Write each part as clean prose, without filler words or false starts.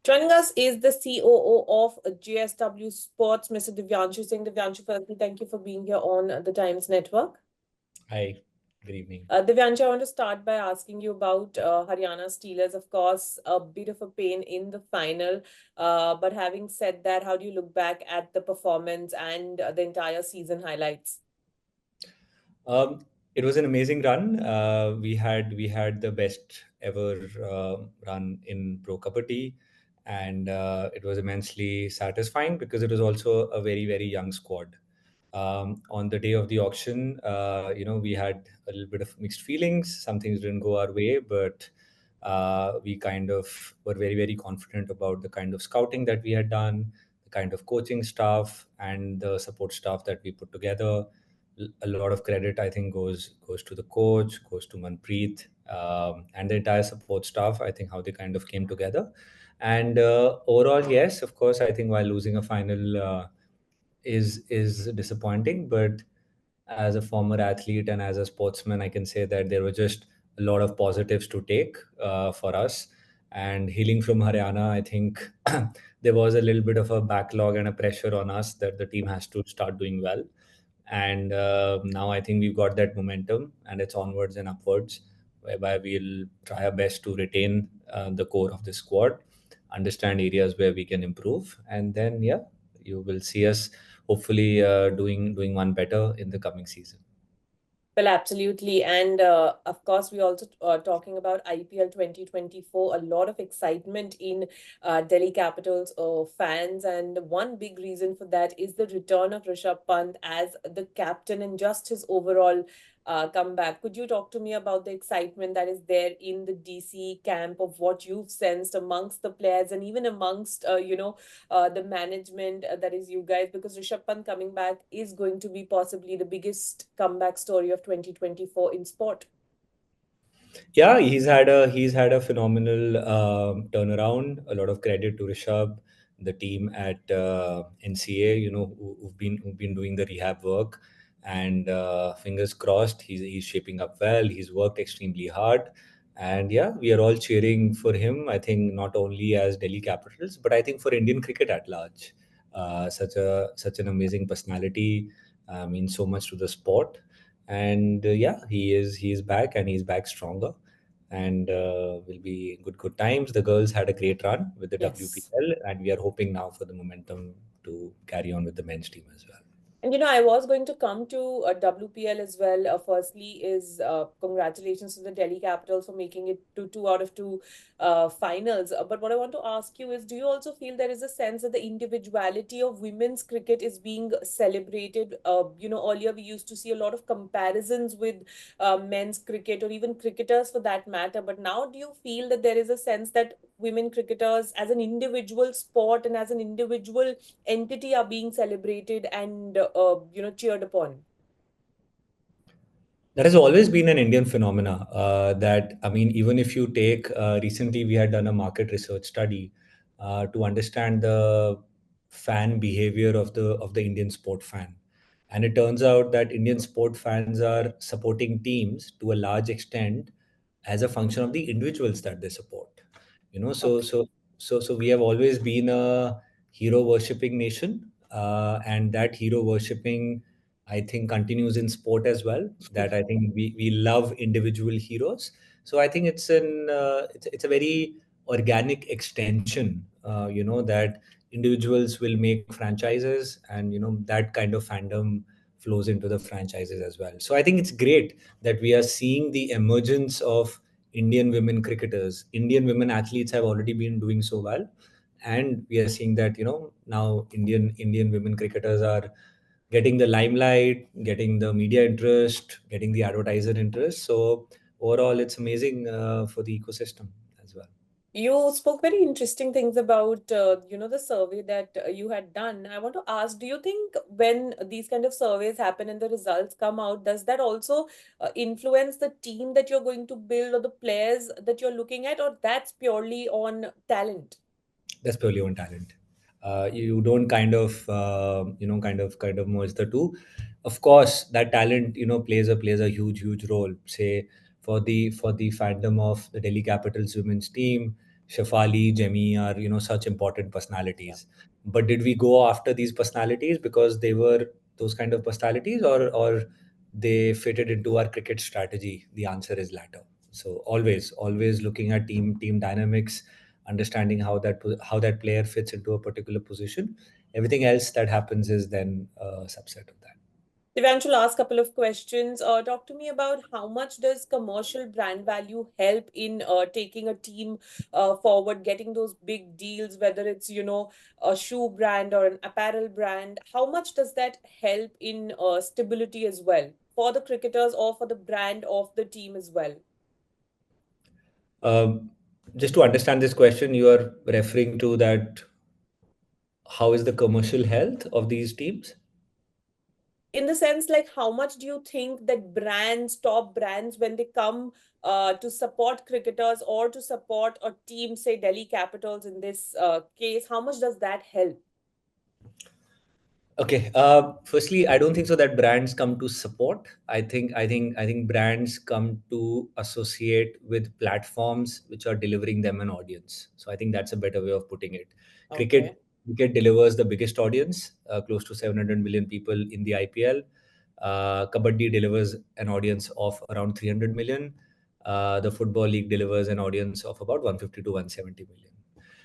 Joining us is the COO of JSW Sports, Mr. Divyanshu Singh. Divyanshu, firstly, thank you for being here on the Times Network. Hi, good evening. Divyanshu, I want to start by asking you about Haryana Steelers. Of course, a bit of a pain in the final. But having said that, how do you look back at the performance and the entire season highlights? Um, it was an amazing run. We had the best ever run in Pro Kabaddi, and it was immensely satisfying because it was also a very young squad. On the day of the auction, we had a little bit of mixed feelings. Some things didn't go our way, but we kind of were very confident about the kind of scouting that we had done, the kind of coaching staff, and the support staff that we put together. A lot of credit, I think, goes to the coach, goes to Manpreet, and the entire support staff. I think how they kind of came together, and overall, yes, of course, I think while losing a final is disappointing, but as a former athlete and as a sportsman, I can say that there were just a lot of positives to take for us. And healing from Haryana, I think there was a little bit of a backlog and a pressure on us that the team has to start doing well. And now I think we've got that momentum and it's onwards and upwards, whereby we'll try our best to retain the core of the squad, understand areas where we can improve, and then, yeah, you will see us hopefully doing one better in the coming season. Well, absolutely. And of course, we also talking about IPL 2024. A lot of excitement in Delhi Capitals fans. And one big reason for that is the return of Rishabh Pant as the captain and just his overall comeback. Could you talk to me about the excitement that is there in the DC camp of what you've sensed amongst the players and even amongst, the management, that is you guys, because Rishabh Pant coming back is going to be possibly the biggest comeback story of 2024 in sport. Yeah, he's had a phenomenal turnaround. A lot of credit to Rishabh, the team at NCA, who've been doing the rehab work, and fingers crossed, he's shaping up well. He's worked extremely hard, and yeah, we are all cheering for him. I think not only as Delhi Capitals, but I think for Indian cricket at large. Such an amazing personality means so much to the sport, and yeah, he is back and he's back stronger, and will be good times. The girls had a great run with the Yes. WPL, and we are hoping now for the momentum to carry on with the men's team as well. And I was going to come to WPL as well. Firstly, is congratulations to the Delhi Capitals for making it to two out of two finals. But what I want to ask you is, do you also feel there is a sense that the individuality of women's cricket is being celebrated? Earlier we used to see a lot of comparisons with men's cricket or even cricketers for that matter. But now, do you feel that there is a sense that women cricketers, as an individual sport and as an individual entity, are being celebrated and cheered upon? That has always been an Indian phenomena. That I mean, even if you take recently, we had done a market research study to understand the fan behavior of the Indian sport fan, and it turns out that Indian sport fans are supporting teams to a large extent as a function of the individuals that they support. You know, so Okay. so so we have always been a hero worshipping nation, and that hero worshipping, I think, continues in sport as well. That I think we love individual heroes. So I think it's a very organic extension. That individuals will make franchises, and that kind of fandom flows into the franchises as well. So I think it's great that we are seeing the emergence of Indian women cricketers. Indian women athletes have already been doing so well, and we are seeing that now Indian women cricketers are getting the limelight, getting the media interest, getting the advertiser interest. So overall, it's amazing for the ecosystem as well. You spoke very interesting things about, the survey that you had done. I want to ask, do you think when these kind of surveys happen and the results come out, does that also influence the team that you're going to build or the players that you're looking at, or that's purely on talent? That's purely on talent. You don't kind of merge the two. Of course, that talent plays a huge role. Say for the fandom of the Delhi Capitals women's team, Shafali, Jemmy are, such important Yeah. personalities. But did we go after these personalities because they were those kind of personalities, or they fitted into our cricket strategy? The answer is latter. So always looking at team dynamics, understanding how that player fits into a particular position. Everything else that happens is then a subset of that. Divyanshu, last couple of questions. Talk to me about how much does commercial brand value help in taking a team forward, getting those big deals, whether it's, a shoe brand or an apparel brand. How much does that help in stability as well for the cricketers or for the brand of the team as well? Um, just to understand this question, you are referring to that how is the commercial health of these teams? In the sense, like, how much do you think that brands, top brands, when they come to support cricketers or to support a team, say Delhi Capitals in this case, how much does that help? Okay. Firstly, I don't think so that brands come to support. I think brands come to associate with platforms which are delivering them an audience. So I think that's a better way of putting it. Okay. Cricket cricket delivers the biggest audience, close to 700 million people in the IPL. Kabaddi delivers an audience of around 300 million. The football league delivers an audience of about 150 to 170 million.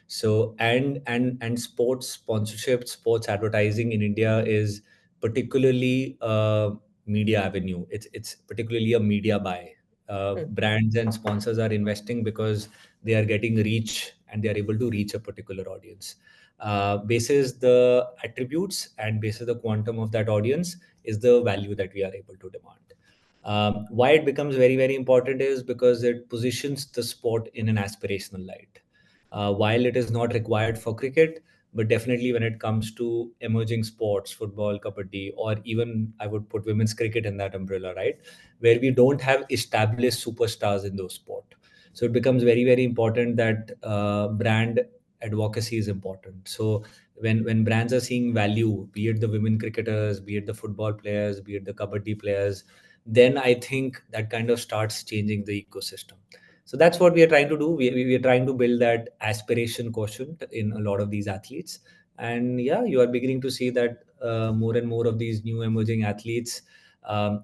So and sports sponsorship, sports advertising in India is particularly a media avenue. It's particularly a media buy. Hmm. Brands and sponsors are investing because they are getting reach and they are able to reach a particular audience. Basis the attributes and basis the quantum of that audience is the value that we are able to demand. Why it becomes very important is because it positions the sport in an aspirational light. While it is not required for cricket, but definitely when it comes to emerging sports, football, kabaddi, or even I would put women's cricket in that umbrella, right? Where we don't have established superstars in those sport. So it becomes very important that brand advocacy is important. So when brands are seeing value, be it the women cricketers, be it the football players, be it the kabaddi players, then I think that kind of starts changing the ecosystem. So that's what we are trying to do. We are trying to build that aspiration quotient in a lot of these athletes. And yeah, you are beginning to see that more and more of these new emerging athletes,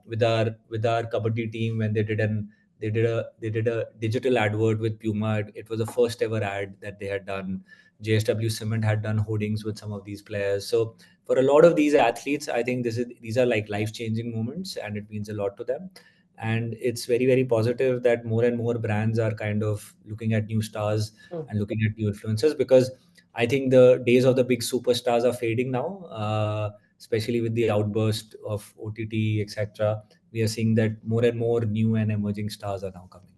with our kabaddi team, when they did a digital advert with Puma. It was the first ever ad that they had done. JSW Cement had done hoardings with some of these players. So for a lot of these athletes, I think these are like life changing moments, and it means a lot to them. And it's very positive that more and more brands are kind of looking at new stars Hmm. and looking at new influencers, because I think the days of the big superstars are fading now, especially with the outburst of OTT, etc. We are seeing that more and more new and emerging stars are now coming.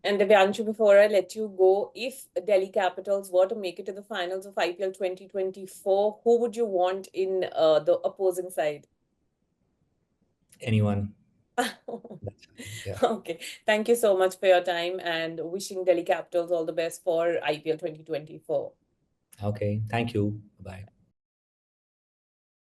And Divyanshu, before I let you go, if Delhi Capitals were to make it to the finals of IPL 2024, who would you want in the opposing side? Anyone. That's fine. Yeah. Okay. Thank you so much for your time and wishing Delhi Capitals all the best for IPL 2024. Okay, thank you. Bye.